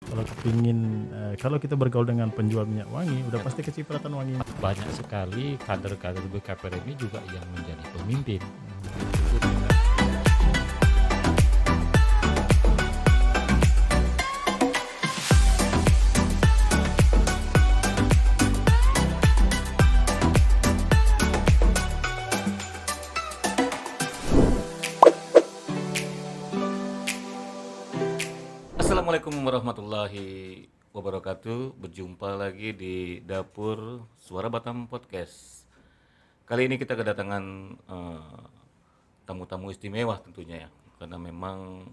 Kalau kepingin, kalau kita bergaul dengan penjual minyak wangi, udah pasti kecipratan wangi. Banyak sekali kader-kader BKPR ini juga yang menjadi pemimpin. Assalamualaikum warahmatullahi wabarakatuh. Berjumpa lagi di dapur Suara Batam Podcast. Kali ini kita kedatangan tamu-tamu istimewa tentunya ya, karena memang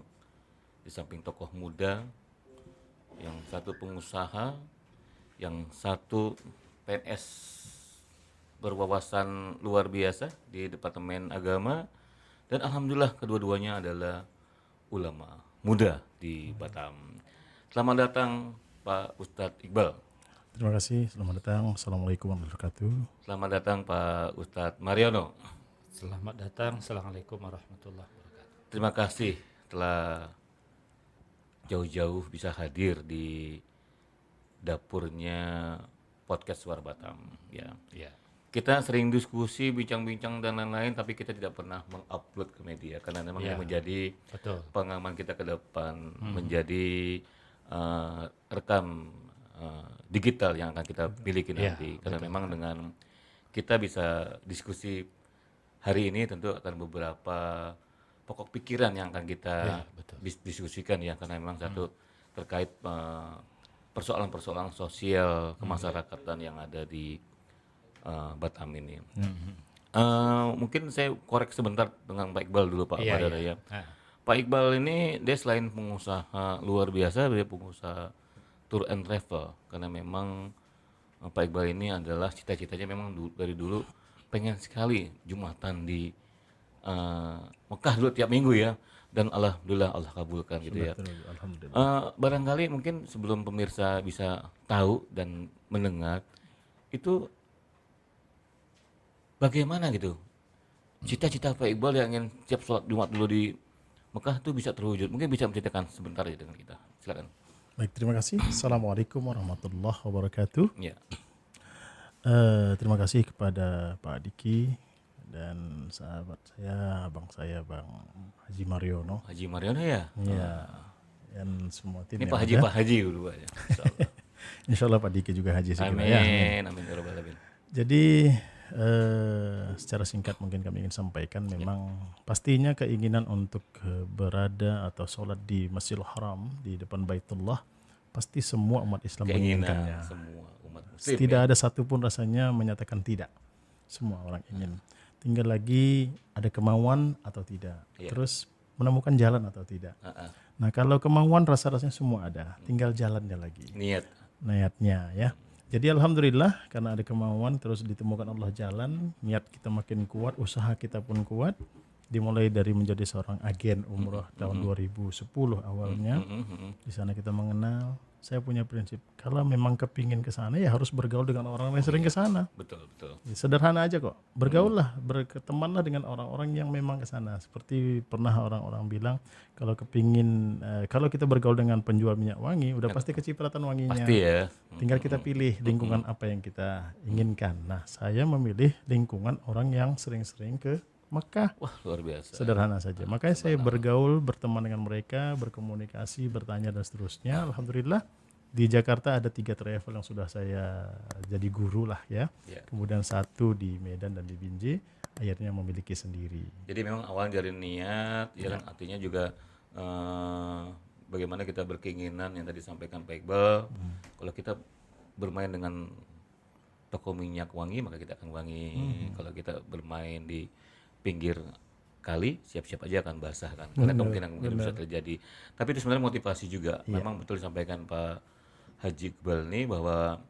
di samping tokoh muda, yang satu pengusaha, yang satu PNS berwawasan luar biasa di Departemen Agama, dan alhamdulillah kedua-duanya adalah ulama muda di Batam. Selamat datang Pak Ustadz Iqbal. Terima kasih, selamat datang. Assalamualaikum warahmatullahi wabarakatuh. Selamat datang Pak Ustadz Mariono. Selamat datang, Assalamualaikum warahmatullahi wabarakatuh. Terima kasih telah jauh-jauh bisa hadir di dapurnya podcast Suara Batam. Ya. Ya, Kita sering diskusi, bincang-bincang dan lain-lain, tapi kita tidak pernah mengupload ke media karena memang Ya. ini menjadi betul. pengalaman kita ke depan, menjadi rekam digital yang akan kita miliki Ya, nanti. Karena memang dengan kita bisa diskusi hari ini tentu akan beberapa pokok pikiran yang akan kita Ya, betul. diskusikan ya, karena memang satu terkait persoalan-persoalan sosial kemasyarakatan yang ada di Batam ini. Mungkin saya korek sebentar dengan Pak Iqbal dulu Pak Iya, Badara iya. ya. Pak Iqbal ini dia selain pengusaha luar biasa, dia pengusaha tour and travel, karena memang Pak Iqbal ini adalah cita-citanya memang dari dulu pengen sekali Jumatan di Mekah dulu tiap minggu ya, dan alhamdulillah Allah kabulkan gitu ya. Alhamdulillah. Barangkali mungkin sebelum pemirsa bisa tahu dan mendengar itu bagaimana gitu cita-cita Pak Iqbal yang ingin tiap sholat Jumat dulu di Mekah itu bisa terwujud. Mungkin bisa menceritakan sebentar ya dengan kita. Silakan. Baik, terima kasih. Assalamualaikum warahmatullahi wabarakatuh. Ya. Terima kasih kepada Pak Diki dan sahabat saya, abang saya, Bang Haji Mariono. Haji Mariono ya. Ya, dan semua tim Ini yang Pak Haji, ada. Pak Haji dulu ya. Insyaallah. Insya Allah Pak Diki juga haji segera Amin. ya. Amin ya rabbal alamin. Jadi secara singkat mungkin kami ingin sampaikan, memang pastinya keinginan untuk berada atau sholat di Masjidil Haram di depan Baitullah pasti semua umat Islam menginginkannya. Keinginan semua umat muslim. Tidak ya. ada satupun rasanya menyatakan tidak. Semua orang ingin. Tinggal lagi ada kemauan atau tidak. Iya. Terus menemukan jalan atau tidak. Nah, kalau kemauan rasa-rasanya semua ada. Tinggal jalannya lagi. Niatnya ya. Jadi alhamdulillah karena ada kemauan terus ditemukan Allah jalan, niat kita makin kuat, usaha kita pun kuat. Dimulai dari menjadi seorang agen umroh tahun 2010 awalnya. Di sana kita mengenal. Saya punya prinsip, kalau memang kepingin ke sana ya harus bergaul dengan orang yang sering ke sana. Betul. Ya, sederhana aja kok. Bergaullah, bertemanlah dengan orang-orang yang memang ke sana. Seperti pernah orang-orang bilang, kalau kepingin, kalau kita bergaul dengan penjual minyak wangi, udah pasti kecipratan wanginya. Pasti ya. Tinggal kita pilih lingkungan apa yang kita inginkan. Nah, saya memilih lingkungan orang yang sering-sering ke Mekah. Wah, luar biasa. Sederhana saja. Makanya saya bergaul, berteman dengan mereka, berkomunikasi, bertanya dan seterusnya. Alhamdulillah di Jakarta ada 3 travel yang sudah saya jadi guru lah ya. Ya. Kemudian 1 di Medan dan di Binjai, akhirnya memiliki sendiri. Jadi memang awalnya dari niat, ya kan, artinya juga bagaimana kita berkeinginan yang tadi disampaikan Pak Iqbal. Kalau kita bermain dengan toko minyak wangi, maka kita akan wangi. Kalau kita bermain di pinggir kali, siap-siap aja akan basah kan. Karena kemungkinan bisa terjadi. Tapi itu sebenarnya motivasi juga. Memang betul disampaikan Pak Haji Iqbal ini bahwa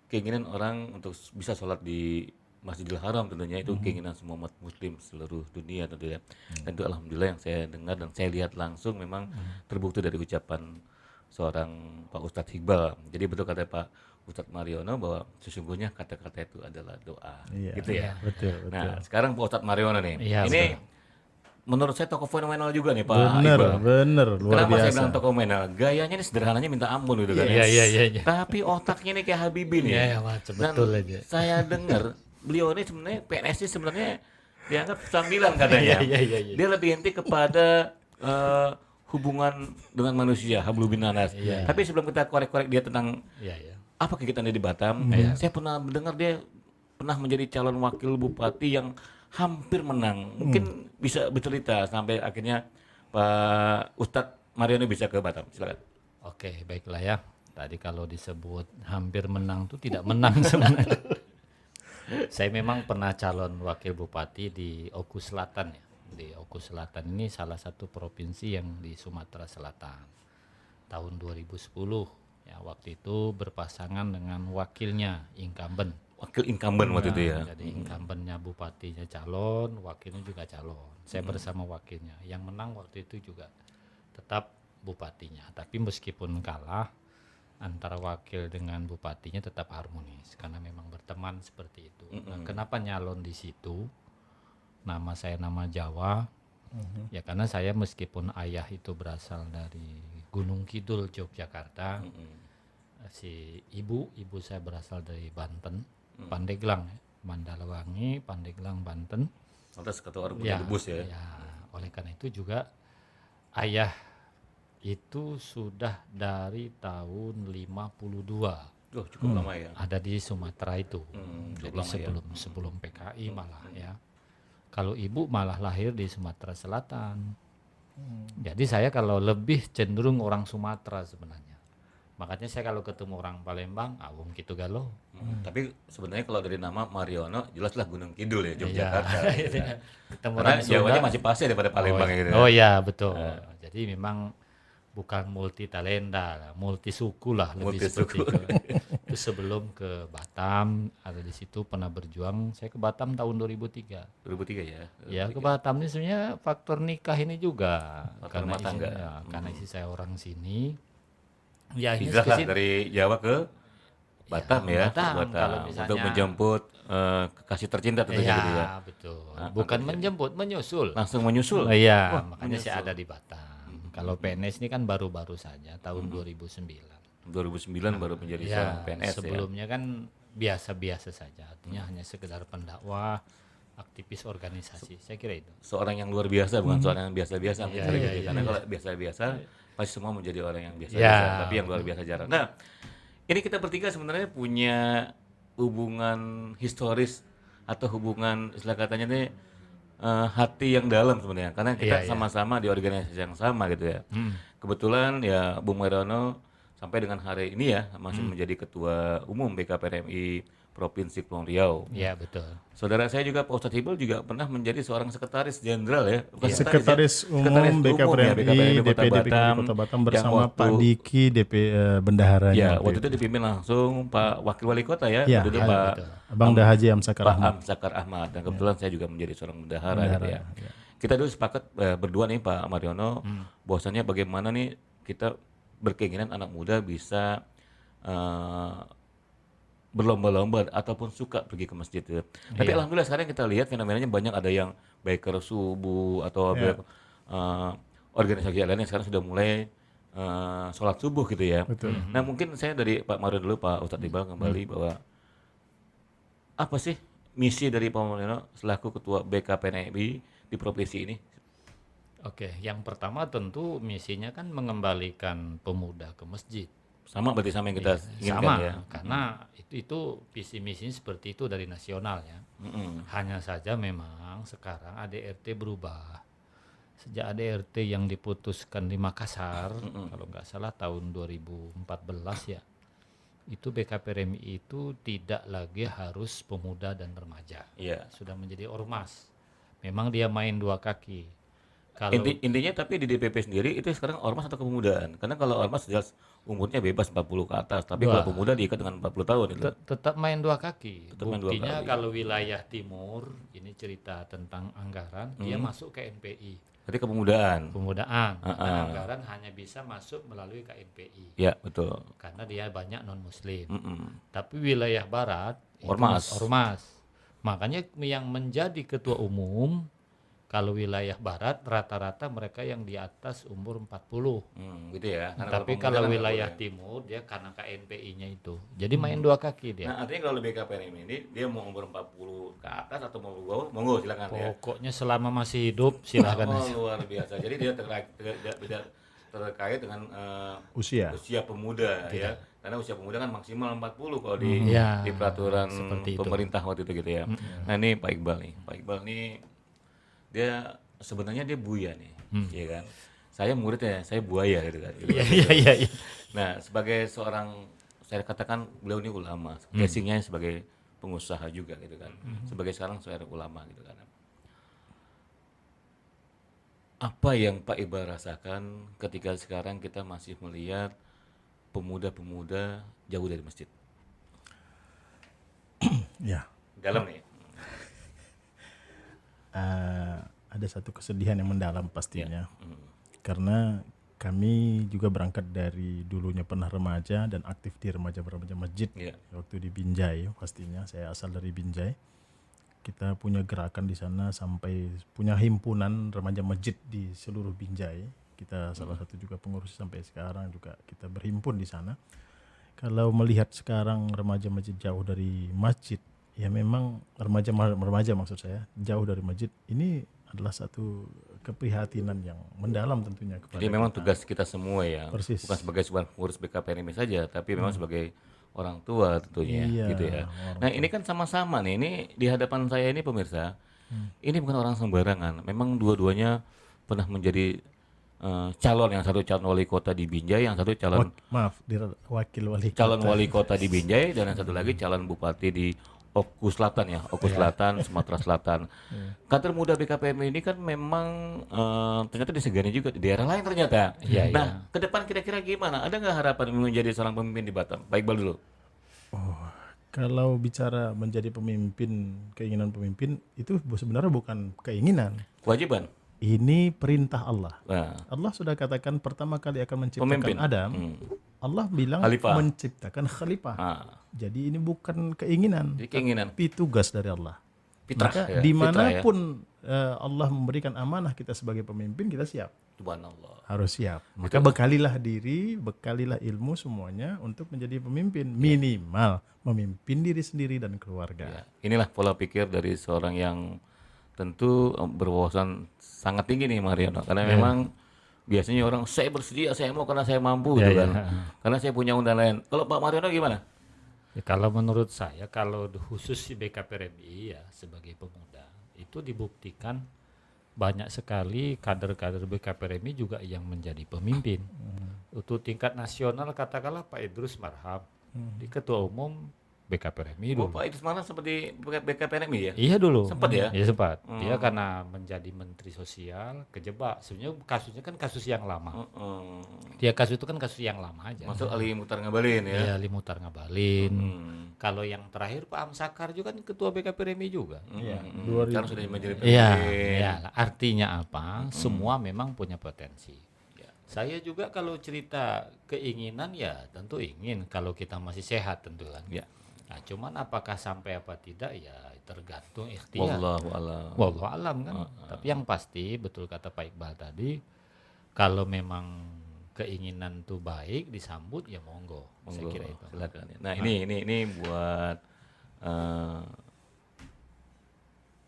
keinginan orang untuk bisa sholat di Masjidil Haram tentunya itu keinginan semua umat muslim seluruh dunia tentunya. Dan itu alhamdulillah yang saya dengar dan saya lihat langsung memang terbukti dari ucapan seorang Pak Ustadz Iqbal. Jadi betul kata Pak Ustadz Mariono bahwa sesungguhnya kata-kata itu adalah doa. Iya, Gitu ya. betul. Nah, sekarang Pak Ustadz Mariono nih. Iya, Ini menurut saya tokoh fenomenal juga nih Pak Bener, Iqbal. bener, luar Kenapa saya biasa. bilang tokoh fenomenal? Gayanya ini sederhananya minta ampun gitu kan. Iya. Tapi otaknya ini kayak Habibie nih. Iya, macam Dan betul aja. saya dengar beliau ini sebenarnya PNS ini sebenarnya dianggap sambilan katanya. Iya. Dia lebih inti kepada hubungan dengan manusia, hablum minan nas. Iya. Tapi sebelum kita korek-korek dia tentang Iya. apa kegiatan dia di Batam, saya pernah mendengar dia pernah menjadi calon wakil bupati yang hampir menang. Mungkin bisa bercerita sampai akhirnya Pak Ustadz Mariono bisa ke Batam. Silakan. Oke, baiklah ya. Tadi kalau disebut hampir menang tuh tidak menang sebenarnya. Saya memang pernah calon wakil bupati di Oku Selatan ya. Di Oku Selatan ini salah satu provinsi yang di Sumatera Selatan. Tahun 2010 ya, waktu itu berpasangan dengan wakilnya incumbent. Wakil incumbent waktu itu ya. Jadi incumbentnya bupatinya calon, wakilnya juga calon. Saya bersama wakilnya. Yang menang waktu itu juga tetap bupatinya. Tapi meskipun kalah, antara wakil dengan bupatinya tetap harmonis karena memang berteman seperti itu. Nah, kenapa nyalon di situ? Nama saya nama Jawa. Ya karena saya meskipun ayah itu berasal dari Gunung Kidul Yogyakarta, si ibu saya berasal dari Banten, Pandeglang, Mandalawangi, Pandeglang, Banten. Lantas ketua orang punya debus ya. Oleh karena itu juga ayah itu sudah dari tahun 52. Cukup lama ya. Ada di Sumatera itu. Jadi lama sebelum PKI malah ya. Kalau ibu malah lahir di Sumatera Selatan. Jadi saya kalau lebih cenderung orang Sumatera sebenarnya. Makanya saya kalau ketemu orang Palembang, wong gitu galau. Tapi sebenarnya kalau dari nama Mariono jelaslah Gunung Kidul ya, Yogyakarta. Ketemu Karena orang Jawanya Sunda. masih pasti daripada Palembang gitu. Oh iya betul. Jadi memang bukan multi talenta, multi suku lah lebih seperti itu. Itu sebelum ke Batam, ada di situ pernah berjuang. Saya ke Batam tahun 2003. 2003 ya. Ya ke Batam ini sebenarnya faktor nikah ini juga. Faktor rumah tangga. Karena istri saya orang sini. Ya ini Hijrah dari Jawa ke Batam ya. Batam, kalau misalnya, untuk menjemput kekasih tercinta tentunya gitu ya. Betul. Bukan menjemput, menyusul. Langsung menyusul. Iya, makanya saya ada di Batam. Kalau PNS ini kan baru-baru saja tahun 2009. 2009 baru menjadi seorang PNS ya. Sebelumnya kan biasa-biasa saja, artinya hanya sekedar pendakwah, aktivis organisasi. Saya kira itu. Seorang yang luar biasa bukan seorang yang biasa-biasa gitu. Karena kalau biasa-biasa pasti semua menjadi orang yang biasa-biasa, tapi yang luar biasa jarang. Nah, ini kita bertiga sebenarnya punya hubungan historis atau hubungan istilah katanya nih hati yang dalam sebenarnya, karena kita sama-sama di organisasi yang sama gitu ya. Kebetulan ya Bung Mariono sampai dengan hari ini ya masih menjadi ketua umum BKPRMI Provinsi Kepulauan Riau. Iya betul. Saudara saya juga Pak Ustadz Hibal juga pernah menjadi seorang sekretaris jenderal ya. Sekretaris umum BKPRMI DPD Kota Batam bersama Pak Diki bendaharanya. Ya, waktu itu dipimpin langsung Pak Wakil Wali Kota ya. Waktu itu Pak Abang Dahaji Amsakar Ahmad. Amsakar Ahmad. Dan kebetulan saya juga menjadi seorang bendahara gitu ya. Kita dulu sepakat berdua nih Pak Mariono, bahwasannya bagaimana nih kita berkeinginan anak muda bisa berlomba-lomba ataupun suka pergi ke masjid. Tapi alhamdulillah sekarang kita lihat fenomenanya banyak, ada yang biker subuh atau organisasi lain yang sekarang sudah mulai sholat subuh gitu ya. Betul. Nah mungkin saya dari Pak Mariono dulu, Pak Ustadz Iqbal kembali bahwa apa sih misi dari Pak Mariono selaku ketua BKPNI di provinsi ini? Oke, yang pertama tentu misinya kan mengembalikan pemuda ke masjid. Sama berarti sama yang kita inginkan sama, ya. Karena itu visi misinya seperti itu dari nasional ya. Hanya saja memang sekarang ADRT berubah. Sejak ADRT yang diputuskan di Makassar, kalau nggak salah tahun 2014 ya, itu BKPRMI itu tidak lagi harus pemuda dan remaja. Sudah menjadi ormas. Memang dia main dua kaki. Kalau Intinya tapi di DPP sendiri itu sekarang ormas atau kepemudaan? Karena kalau ormas jelas umurnya bebas 40 ke atas, tapi kalau pemuda diikat dengan 40 tahun itu. Tetap main dua kaki. Tetap main dua Buktinya kaki. kalau wilayah timur, ini cerita tentang anggaran, dia masuk ke NPI. Berarti kepemudaan. Pemudaan. Karena anggaran hanya bisa masuk melalui KNPI. Ya, betul. Karena dia banyak non-muslim. Tapi wilayah barat itu Ormas. ormas. Makanya yang menjadi ketua umum Kalau wilayah barat rata-rata mereka yang di atas umur 40. Gitu ya. Karena Tapi pemuda kalau kan nggak wilayah boleh. timur dia karena KNPI-nya itu. Jadi main 2 kaki dia. Nah, artinya kalau BKPM ini dia mau umur 40 ke atas atau mau ke bawah, monggo silakan ya. Pokoknya selama masih hidup silakan Oh, aja. luar biasa. Jadi dia tidak terkait dengan Usia. usia pemuda ya. Karena usia pemuda kan maksimal 40 kalau Ya, di peraturan seperti itu. pemerintah waktu itu gitu ya. Nah, ini Pak Iqbal nih. Pak Iqbal nih dia sebenarnya dia buaya nih, ya kan. Saya muridnya, saya buaya gitu kan. Iya. Nah, sebagai seorang, saya katakan beliau ini ulama, casingnya sebagai pengusaha juga gitu kan. Sebagai sekarang seorang ulama gitu kan. Apa yang Pak Iqbal rasakan ketika sekarang kita masih melihat pemuda-pemuda jauh dari masjid? Ya. Dalam nih. Ada satu kesedihan yang mendalam pastinya. Karena kami juga berangkat dari dulunya pernah remaja dan aktif di remaja-remaja masjid. Waktu di Binjai pastinya, saya asal dari Binjai. Kita punya gerakan di sana sampai punya himpunan remaja masjid di seluruh Binjai. Kita salah satu juga pengurus sampai sekarang juga kita berhimpun di sana. Kalau melihat sekarang remaja masjid jauh dari masjid, ya memang remaja maksud saya jauh dari masjid, ini adalah satu keprihatinan yang mendalam tentunya kepada Jadi memang kita. tugas kita semua ya, Persis. bukan sebagai sebuah pengurus BKPNMI saja, tapi memang sebagai orang tua tentunya, Iya, gitu ya. Nah ini kan sama-sama nih, ini di hadapan saya ini pemirsa, ini bukan orang sembarangan. Memang dua-duanya pernah menjadi calon, yang satu calon wali kota di Binjai, yang satu calon Wakil wali calon kota. wali kota di Binjai, dan yang satu lagi calon bupati di Oku Selatan ya, Oku Selatan, Sumatera Selatan. Kader muda BKPM ini kan memang ternyata disegani juga di daerah lain ternyata. Nah, ke depan kira-kira gimana? Ada nggak harapan menjadi seorang pemimpin di Batam? Pak Iqbal dulu. Kalau bicara menjadi pemimpin, keinginan pemimpin itu sebenarnya bukan keinginan. Kewajiban. Ini perintah Allah. Nah, Allah sudah katakan pertama kali akan menciptakan pemimpin. Adam. Allah bilang Khalifah. menciptakan khalifah. Jadi ini bukan keinginan, Jadi keinginan. tapi tugas dari Allah. Fitrah Maka ya, dimanapun Allah memberikan amanah kita sebagai pemimpin, kita siap. Subhanallah. Harus siap. Maka bekalilah diri, bekalilah ilmu semuanya untuk menjadi pemimpin. Minimal memimpin diri sendiri dan keluarga. Ya, inilah pola pikir dari seorang yang tentu berwawasan sangat tinggi nih Mariono, karena memang biasanya orang saya bersedia, saya mau karena saya mampu gitu kan. Karena saya punya undang lain. Kalau Pak Mariono gimana? Ya, kalau menurut saya kalau khusus di BKPRMI ya sebagai pemuda itu dibuktikan banyak sekali kader-kader BKPRMI juga yang menjadi pemimpin. Untuk tingkat nasional katakanlah Pak Idrus Marham di ketua umum BKPRMI Oh, dulu. Pak Idrus Marham seperti BKPNMI ya? Iya dulu. Sempat ya? Iya sempat. Dia karena menjadi menteri sosial kejebak. Sebenarnya kasusnya kan kasus yang lama. Dia kasus itu kan kasus yang lama aja. Masuk Ali Mukhtar Ngabalin ya? Iya, Ali Mukhtar Ngabalin. Kalau yang terakhir Pak Amsakar juga kan ketua BKPRMI juga. Iya. Sekarang sudah menjadi Iya, presiden. ya. Artinya apa? Semua memang punya potensi. Saya juga kalau cerita keinginan ya tentu ingin kalau kita masih sehat tentu kan. Ya. Nah, cuman apakah sampai apa tidak ya tergantung ikhtiar. Wallahu a'lam. Wallahu alam kan. Tapi yang pasti betul kata Pak Iqbal tadi, kalau memang keinginan itu baik disambut ya monggo. Saya kira itu. Silakan. Nah, ini buat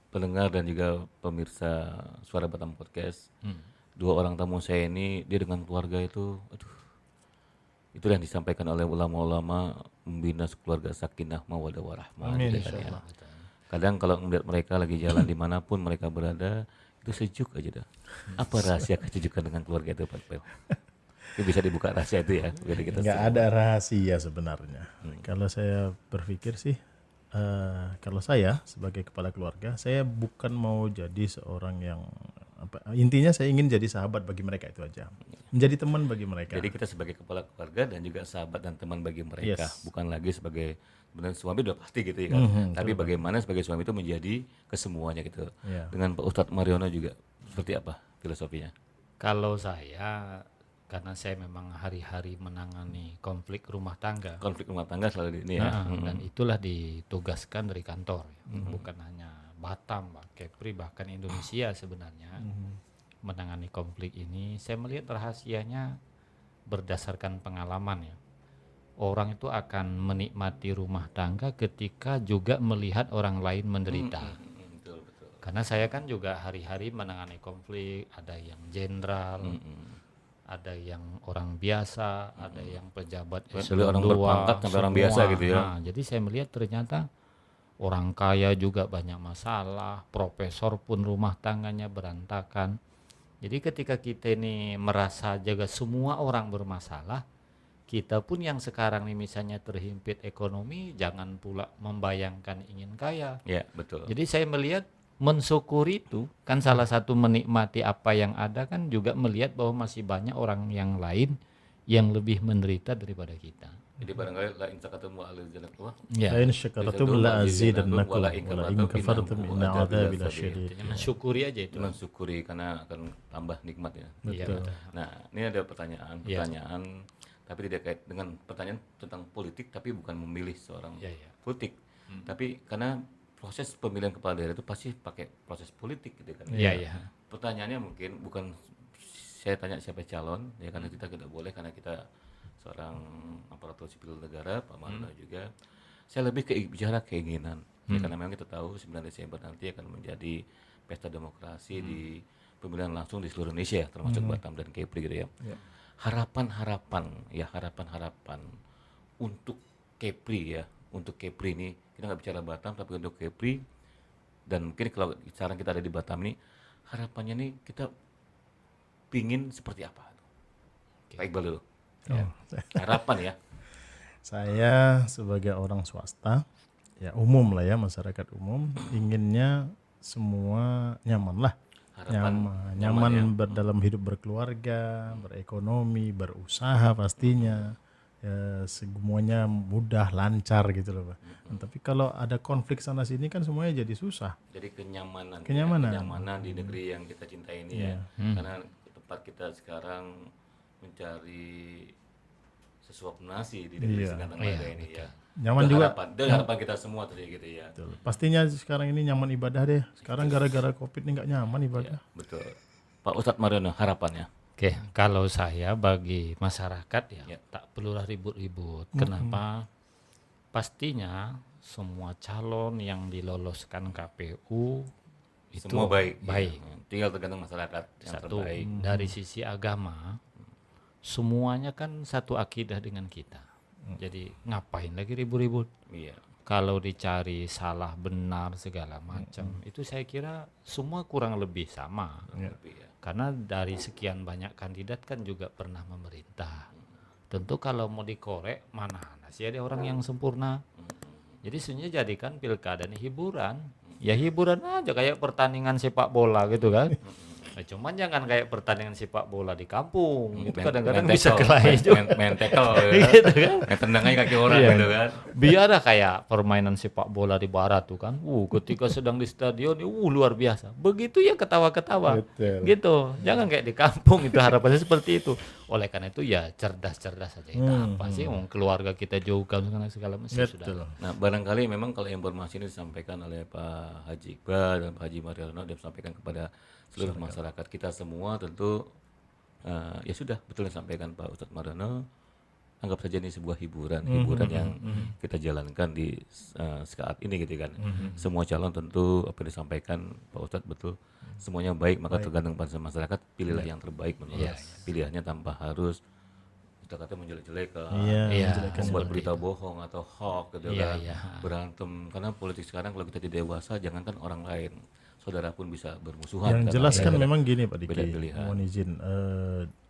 pendengar dan juga pemirsa Suara Batam Podcast. Dua orang tamu saya ini, dia dengan keluarga itu, itu yang disampaikan oleh ulama-ulama, membina keluarga sakinah mawaddah warahmah. Amin, Gitu kan ya. Kadang kalau melihat mereka lagi jalan dimanapun mereka berada, itu sejuk aja dah. Apa rahasia kesejukan dengan keluarga itu, Pak Iqbal? Itu bisa dibuka rahasia itu ya. Nggak ada rahasia sebenarnya. Kalau saya berpikir sih, kalau saya sebagai kepala keluarga, saya bukan mau jadi seorang yang intinya saya ingin jadi sahabat bagi mereka itu aja, menjadi teman bagi mereka. Jadi kita sebagai kepala keluarga dan juga sahabat dan teman bagi mereka, bukan lagi sebagai benar suami udah pasti gitu ya kan. Tapi bagaimana sebagai suami itu menjadi kesemuanya gitu. Dengan Pak Ustadz Mariono juga seperti apa filosofinya? Kalau saya karena saya memang hari-hari menangani konflik rumah tangga. Konflik rumah tangga selalu ini ya. Dan itulah ditugaskan dari kantor, bukan hanya Batam, Kepri, bahkan Indonesia sebenarnya menangani konflik ini, saya melihat rahasianya berdasarkan pengalaman ya. Orang itu akan menikmati rumah tangga ketika juga melihat orang lain menderita. Betul. Karena saya kan juga hari-hari menangani konflik, ada yang jenderal, ada yang orang biasa, ada yang pejabat eselon orang 2, berpangkat sampai orang biasa gitu ya. Nah, jadi saya melihat ternyata orang kaya juga banyak masalah, profesor pun rumah tangganya berantakan. Jadi ketika kita ini merasa jaga semua orang bermasalah, kita pun yang sekarang nih misalnya terhimpit ekonomi, jangan pula membayangkan ingin kaya. Ya, betul. Jadi saya melihat mensyukuri itu kan salah satu menikmati apa yang ada, kan juga melihat bahwa masih banyak orang yang lain yang lebih menderita daripada kita. Jadi barangkali la in sakatum wa alil jannatu. Ya. La in syakaratum la azidannakum wa la in kafartum inna adzabi lasyadid. Mensyukuri aja itu. Mensyukuri karena akan tambah nikmat ya. Iya. Nah, ini ada pertanyaan tapi tidak kait dengan pertanyaan tentang politik, tapi bukan memilih seorang politik. Tapi karena proses pemilihan kepala daerah itu pasti pakai proses politik gitu kan. Iya. Pertanyaannya mungkin bukan saya tanya siapa calon ya, karena kita tidak boleh, karena kita seorang aparatur sipil negara, Pak Marno juga. Saya lebih bicara keinginan. Ya, karena memang kita tahu 9 Desember nanti akan menjadi pesta demokrasi di pemilihan langsung di seluruh Indonesia, termasuk Batam dan Kepri gitu ya. Harapan-harapan untuk Kepri ya, untuk Kepri ini, kita nggak bicara Batam tapi untuk Kepri, dan mungkin kalau sekarang kita ada di Batam ini, harapannya nih kita pingin seperti apa? Pak Iqbal dulu. Harapan ya. Saya sebagai orang swasta, ya umum lah ya, masyarakat umum, inginnya semua nyaman lah. Nyaman dalam hidup berkeluarga, berekonomi, berusaha pastinya, ya semuanya mudah, lancar gitu loh Pak. Tapi kalau ada konflik sana sini kan semuanya jadi susah. Jadi kenyamanan di negeri yang kita cintai ini ya. Karena tempat kita sekarang mencari sesuap nasi di negeri Singkatan Naga ini ya. Nyaman juga. Harapan kita semua tadi gitu ya. Betul. Pastinya sekarang ini nyaman ibadah deh. Sekarang gara-gara Covid ini nggak nyaman ibadah. Ya, betul. Pak Ustadz Mariono, harapannya? Oke, kalau saya bagi masyarakat ya tak perlulah ribut-ribut. Kenapa? Pastinya semua calon yang diloloskan KPU itu semua baik. Baik. Ya. Tinggal tergantung masyarakat yang Satu, terbaik. dari sisi agama, semuanya kan satu akidah dengan kita. Jadi ngapain lagi ribut-ribut? Iya. Kalau dicari salah benar segala macam, itu saya kira semua kurang lebih sama. Karena dari sekian banyak kandidat kan juga pernah memerintah. Tentu kalau mau dikorek, mana sih ada orang yang sempurna. Jadi sebenarnya jadikan pilkada ini hiburan. Ya hiburan aja kayak pertandingan sepak bola gitu kan. Nah, cuman jangan kayak pertandingan sepak bola di kampung, itu kadang-kadang bisa kelahi juga. Main tackle gitu kan. Main tendangannya kaki orang gitu kan. Biar ada kayak permainan sepak bola di barat tuh kan. Ketika sedang di stadion, luar biasa. Begitu ya ketawa-ketawa. Gitu. Jangan kayak di kampung, itu harapannya seperti itu. Oleh karena itu ya cerdas-cerdas saja. Apa sih keluarga kita jauhkan segala macam sudah. Nah, barangkali memang kalau informasi ini disampaikan oleh Pak Haji Iqbal dan Pak Haji Mariono, dia sampaikan kepada seluruh masyarakat kita semua, tentu ya sudah betul yang disampaikan Pak Ustadz Mariono. Anggap saja ini sebuah hiburan yang kita jalankan di saat ini gitu kan. Semua calon tentu apa yang disampaikan Pak Ustadz betul, semuanya baik, maka tergantung pada masyarakat, pilihlah yang terbaik menurut pilihannya tanpa harus kita kata menjelek-jelekan, membuat berita bohong atau hoax gitu kan, berantem. Karena politik sekarang kalau kita tidak dewasa, jangankan orang lain, saudara pun bisa bermusuhan. Yang jelas kan memang gini Pak Diki, pilihan. mohon izin,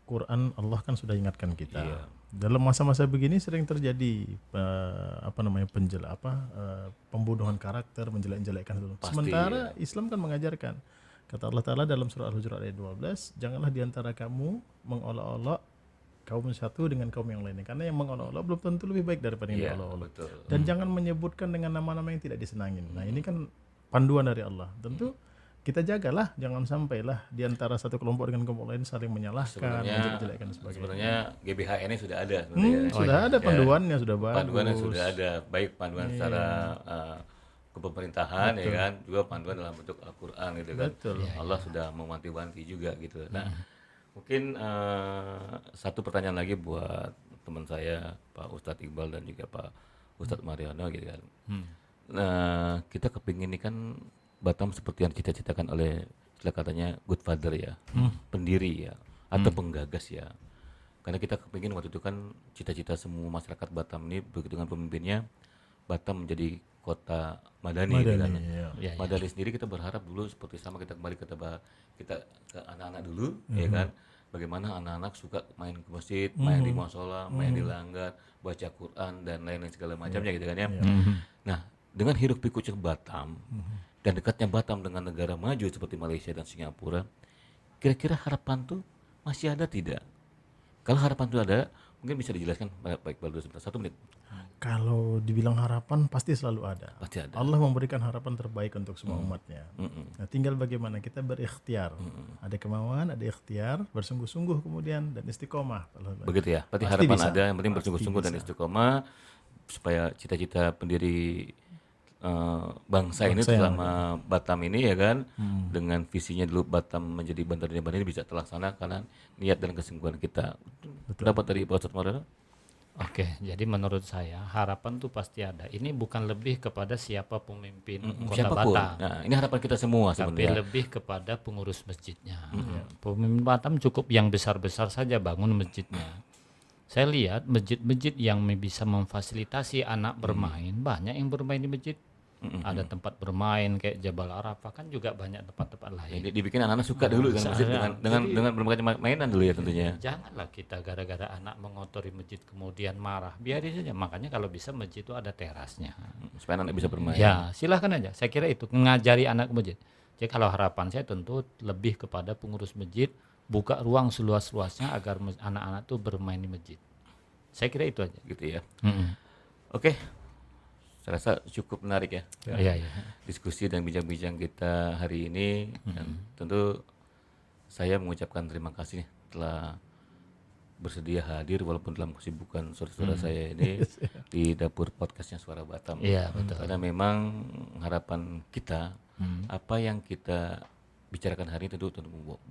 Quran Allah kan sudah ingatkan kita. Dalam masa-masa begini sering terjadi pembunuhan karakter, menjelek-jelekkan itu. Sementara Islam kan mengajarkan, kata Allah Ta'ala dalam surah Al-Hujurat ayat 12, janganlah diantara kamu mengolok-olok kaum satu dengan kaum yang lainnya, karena yang mengolok-olok belum tentu lebih baik daripada yang mengolok-olok. Dan jangan menyebutkan dengan nama-nama yang tidak disenangin. Nah ini kan panduan dari Allah. Tentu kita jagalah, jangan sampailah di antara satu kelompok dengan kelompok lain saling menyalahkan, menjelek-jelekkan sebagainya. Sebenarnya GBHN ini sudah ada. Sudah ada panduannya, sudah bagus. Panduannya sudah ada, baik panduan secara kepemerintahan ya kan, juga panduan dalam bentuk Al-Qur'an gitu kan. Betul. Allah sudah mewanti-wanti juga gitu. Nah, mungkin satu pertanyaan lagi buat teman saya Pak Ustadz Iqbal dan juga Pak Ustadz Mariano gitu kan. Nah, kita kepingin ini kan Batam seperti yang cita-citakan oleh istilah katanya good father ya, pendiri ya, atau penggagas ya. Karena kita kepingin waktu itu kan cita-cita semua masyarakat Batam ini begitu dengan pemimpinnya Batam menjadi kota madani gitu kan. Ya. Madani sendiri kita berharap dulu seperti sama kita kembali kita ke anak-anak dulu ya kan. Bagaimana anak-anak suka main ke masjid, main di musola, main di langgar, baca Quran dan lain-lain segala macamnya gitu kan ya. Nah, dengan hiruk pikuk Batam dan dekatnya Batam dengan negara maju seperti Malaysia dan Singapura, kira-kira harapan tuh masih ada tidak? Kalau harapan itu ada, mungkin bisa dijelaskan Pak Iqbal dulu sebentar, 1 menit. Kalau dibilang harapan pasti selalu ada. Pasti ada. Allah memberikan harapan terbaik untuk semua umatnya. Nah, tinggal bagaimana kita berikhtiar. Ada kemauan, ada ikhtiar, bersungguh-sungguh kemudian dan istiqomah. Begitu ya. Berarti Pasti harapan bisa. ada, yang penting bersungguh-sungguh dan istiqomah supaya cita-cita pendiri bangsa ini selama Batam ini ya kan, dengan visinya dulu Batam menjadi Bandar Dunia Bandar ini bisa terlaksana karena niat dan kesungguhan kita. Pendapat dari Pak Ustadz Mariano? Oke, jadi menurut saya harapan tuh pasti ada. Ini bukan lebih kepada siapa pemimpin kota Siapapun. Batam, Nah, ini harapan kita semua tapi sebenarnya. lebih kepada pengurus masjidnya. Pemimpin Batam cukup yang besar-besar saja bangun masjidnya. Saya lihat masjid-masjid yang bisa memfasilitasi anak bermain, banyak yang bermain di masjid. Ada tempat bermain kayak Jabal Arafah, kan juga banyak tempat-tempat lain. Jadi dibikin anak-anak suka dulu kan masjid dengan berbagai mainan dulu ya tentunya. Janganlah kita gara-gara anak mengotori masjid kemudian marah. Biarin saja. Makanya kalau bisa masjid itu ada terasnya. Supaya anak bisa bermain. Ya, silahkan aja. Saya kira itu ngajari anak ke masjid. Jadi kalau harapan saya tentu lebih kepada pengurus masjid buka ruang seluas-luasnya agar anak-anak tuh bermain di masjid. Saya kira itu aja. Gitu ya. Oke. Saya rasa cukup menarik ya. Iya. Diskusi dan bincang-bincang kita hari ini, dan tentu saya mengucapkan terima kasih telah bersedia hadir walaupun dalam kesibukan saudara-saudara saya ini di dapur podcastnya Suara Batam. Iya, betul. Karena memang harapan kita apa yang kita bicarakan hari ini tentu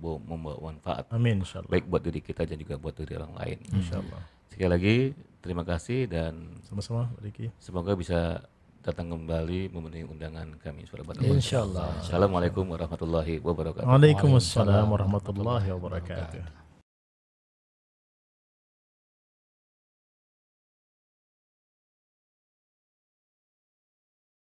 membawa manfaat. Amin insyaallah. Baik buat diri kita dan juga buat diri orang lain. Insyaallah. Sekali lagi terima kasih dan Sama-sama Pak Riki. semoga bisa datang kembali memenuhi undangan kami Suara Batam. Insyaallah. Assalamualaikum warahmatullahi wabarakatuh. Waalaikumsalam warahmatullahi wabarakatuh.